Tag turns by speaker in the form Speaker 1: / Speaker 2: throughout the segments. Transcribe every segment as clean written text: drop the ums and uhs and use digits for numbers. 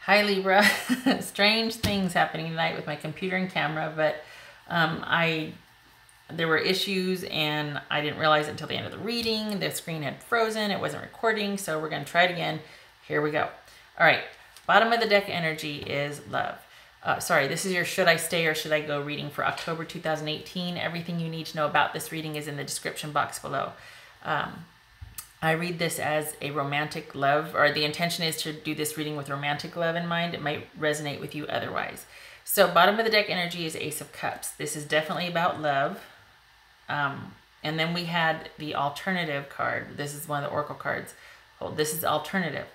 Speaker 1: Hi Libra. Strange things happening tonight with my computer and camera, but there were issues and I didn't realize it until the end of the reading. The screen had frozen, it wasn't recording, so we're going to try it again. Here we go. All right, bottom of the deck energy is love. Sorry, this is your Should I Stay or Should I Go reading for October 2018. Everything you need to know about this reading is in the description box below. I read this as a romantic love, or the intention is to do this reading with romantic love in mind. It might resonate with you otherwise. So bottom of the deck energy is Ace of Cups. This is definitely about love. And then we had the alternative card. This is one of the oracle cards. Oh, this is alternative.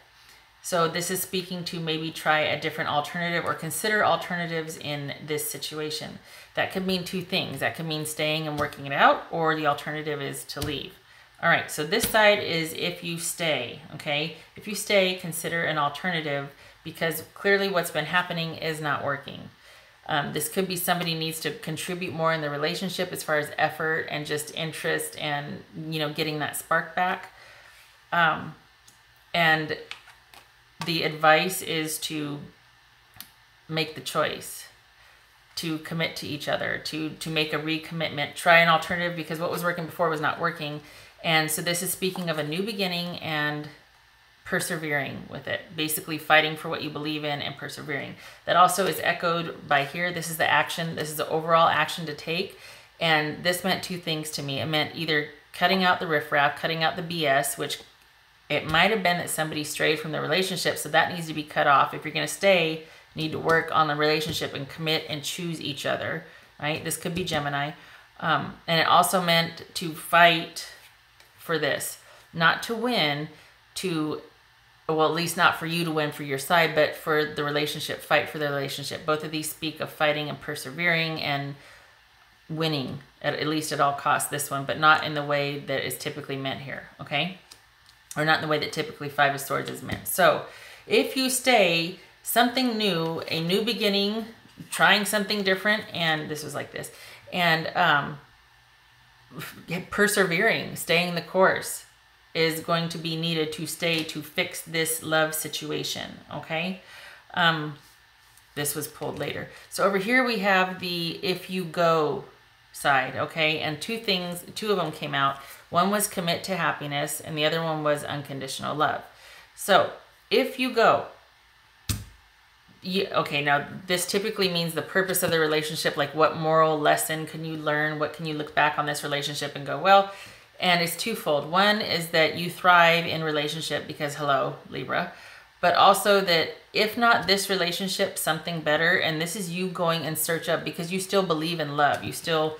Speaker 1: So this is speaking to maybe try a different alternative or consider alternatives in this situation. That could mean two things. That could mean staying and working it out, or the alternative is to leave. All right, so this side is if you stay, okay? If you stay, consider an alternative, because clearly what's been happening is not working. This could be somebody needs to contribute more in the relationship as far as effort and just interest and, you know, getting that spark back. And the advice is to make the choice, to commit to each other, to make a recommitment, try an alternative, because what was working before was not working. And so this is speaking of a new beginning and persevering with it, basically fighting for what you believe in and persevering. That also is echoed by here. This is the action. This is the overall action to take. And this meant two things to me. It meant either cutting out the riffraff, cutting out the BS, which it might have been that somebody strayed from the relationship, so that needs to be cut off. If you're going to stay, you need to work on the relationship and commit and choose each other, right? This could be Gemini. And it also meant to fight for this, not to win, well, at least not for you to win for your side, but for the relationship, fight for the relationship. Both of these speak of fighting and persevering and winning, at least at all costs, this one, but not in the way that is typically meant here, okay? Or not in the way that typically Five of Swords is meant. So if you stay, something new, a new beginning, trying something different, and this was like this, and persevering, staying the course is going to be needed to stay to fix this love situation, okay? This was pulled later. So over here we have the if you go side, okay? And two of them came out. One was commit to happiness, and the other one was unconditional love. So if you go, okay, now this typically means the purpose of the relationship, like what moral lesson can you learn? What can you look back on this relationship and go, well, and it's twofold. One is that you thrive in relationship because, hello, Libra, but also that if not this relationship, something better, and this is you going in search of, because you still believe in love. You still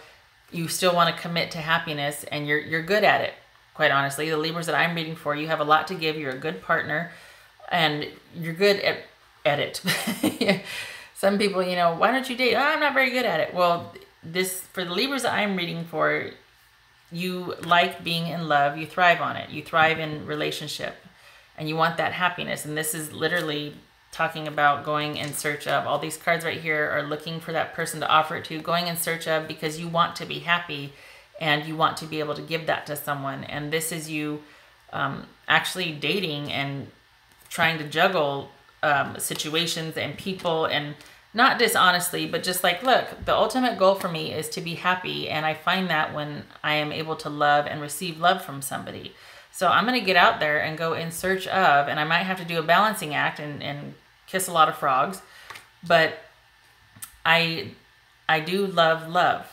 Speaker 1: want to commit to happiness, and you're good at it, quite honestly. The Libras that I'm reading for, you have a lot to give. You're a good partner, and you're good at it. Some people, you know, why don't you date? Oh, I'm not very good at it. Well, for the Libras that I'm reading for, you like being in love. You thrive on it. You thrive in relationship, and you want that happiness. And this is literally talking about going in search of. All these cards right here are looking for that person to offer it to, going in search of, because you want to be happy and you want to be able to give that to someone. And this is you actually dating and trying to juggle situations and people, and not dishonestly, but just like, look, the ultimate goal for me is to be happy, and I find that when I am able to love and receive love from somebody. So I'm going to get out there and go in search of, and I might have to do a balancing act and kiss a lot of frogs, but I do love.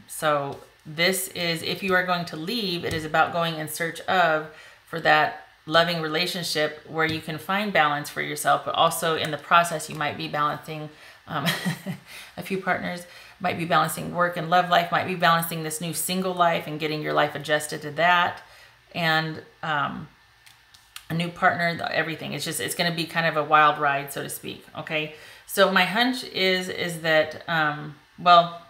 Speaker 1: So this is, if you are going to leave, it is about going in search of for that loving relationship where you can find balance for yourself, but also in the process you might be balancing a few partners, might be balancing work and love life, might be balancing this new single life and getting your life adjusted to that, and a new partner, everything. It's going to be kind of a wild ride, so to speak, okay? So my hunch is that, well,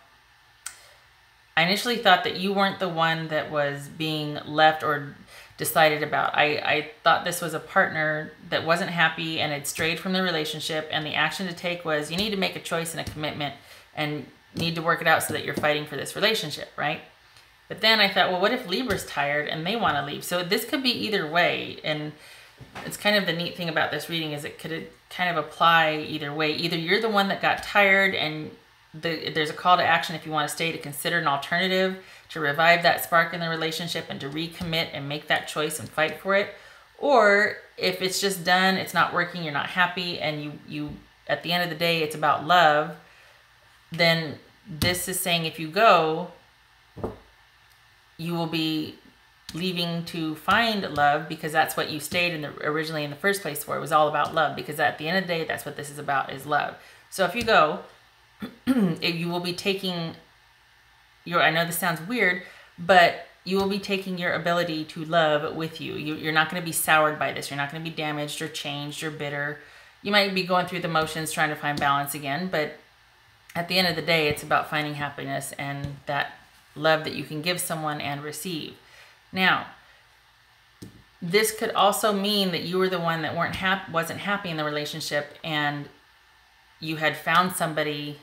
Speaker 1: I initially thought that you weren't the one that was being left or decided about. I thought this was a partner that wasn't happy and had strayed from the relationship, and the action to take was you need to make a choice and a commitment and need to work it out so that you're fighting for this relationship, right? But then I thought, well, what if Libra's tired and they want to leave? So this could be either way, and it's kind of the neat thing about this reading is it could kind of apply either way. Either you're the one that got tired and there's a call to action if you want to stay, to consider an alternative, to revive that spark in the relationship and to recommit and make that choice and fight for it. Or if it's just done, it's not working, you're not happy, and you at the end of the day, it's about love, then this is saying if you go, you will be leaving to find love, because that's what you stayed originally in the first place for. It was all about love, because at the end of the day, that's what this is about, is love. So if you go, you will be taking your, I know this sounds weird, but you will be taking your ability to love with you. You're not going to be soured by this. You're not going to be damaged or changed or bitter. You might be going through the motions trying to find balance again, but at the end of the day, it's about finding happiness and that love that you can give someone and receive. Now, this could also mean that you were the one that wasn't happy in the relationship, and you had found somebody,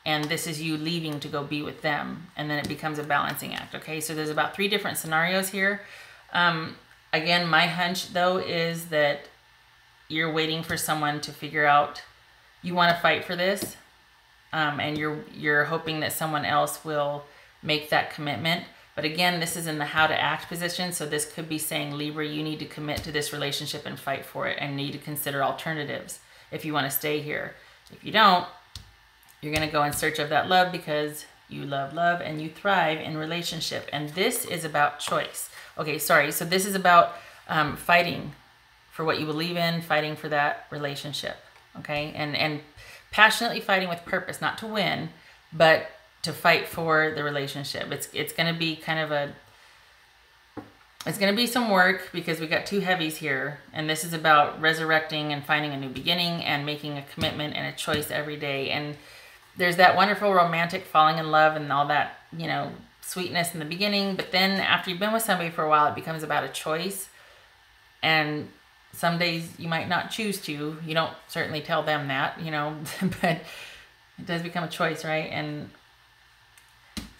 Speaker 1: and this is you leaving to go be with them, and then it becomes a balancing act. Okay, so there's about 3 different scenarios here. Again, my hunch though is that you're waiting for someone to figure out, you want to fight for this, and you're hoping that someone else will make that commitment. But again, this is in the how to act position, so this could be saying, Libra, you need to commit to this relationship and fight for it, and need to consider alternatives if you want to stay here. If you don't, you're going to go in search of that love, because you love love and you thrive in relationship. And this is about choice. Okay, sorry. So this is about fighting for what you believe in, fighting for that relationship. Okay, and passionately fighting with purpose, not to win, but to fight for the relationship. It's going to be kind of it's going to be some work, because we got 2 heavies here, and this is about resurrecting and finding a new beginning and making a commitment and a choice every day. And there's that wonderful romantic falling in love and all that, you know, sweetness in the beginning, but then after you've been with somebody for a while, it becomes about a choice. And some days you might not choose to. You don't certainly tell them that, you know, but it does become a choice, right? And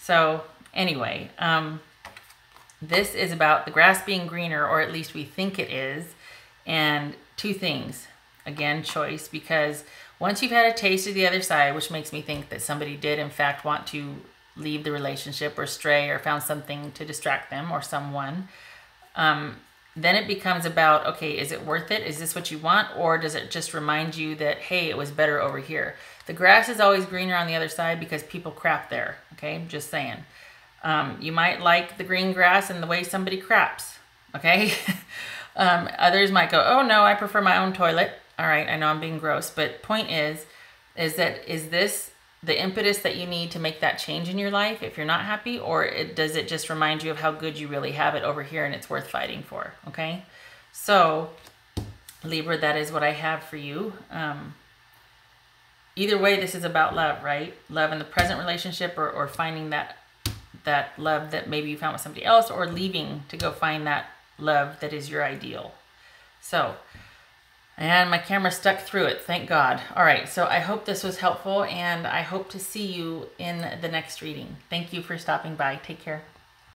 Speaker 1: so anyway, this is about the grass being greener, or at least we think it is. And 2 things, again, choice, because once you've had a taste of the other side, which makes me think that somebody did in fact want to leave the relationship or stray or found something to distract them or someone, then it becomes about, okay, is it worth it? Is this what you want? Or does it just remind you that, hey, it was better over here? The grass is always greener on the other side because people crap there, okay? Just saying. You might like the green grass and the way somebody craps, okay? Others might go, oh no, I prefer my own toilet. All right, I know I'm being gross, but point is this the impetus that you need to make that change in your life if you're not happy, or does it just remind you of how good you really have it over here and it's worth fighting for, okay? So, Libra, that is what I have for you. Either way, this is about love, right? Love in the present relationship, or finding that love that maybe you found with somebody else, or leaving to go find that love that is your ideal. So, and my camera stuck through it, thank God. All right, so I hope this was helpful, and I hope to see you in the next reading. Thank you for stopping by. Take care.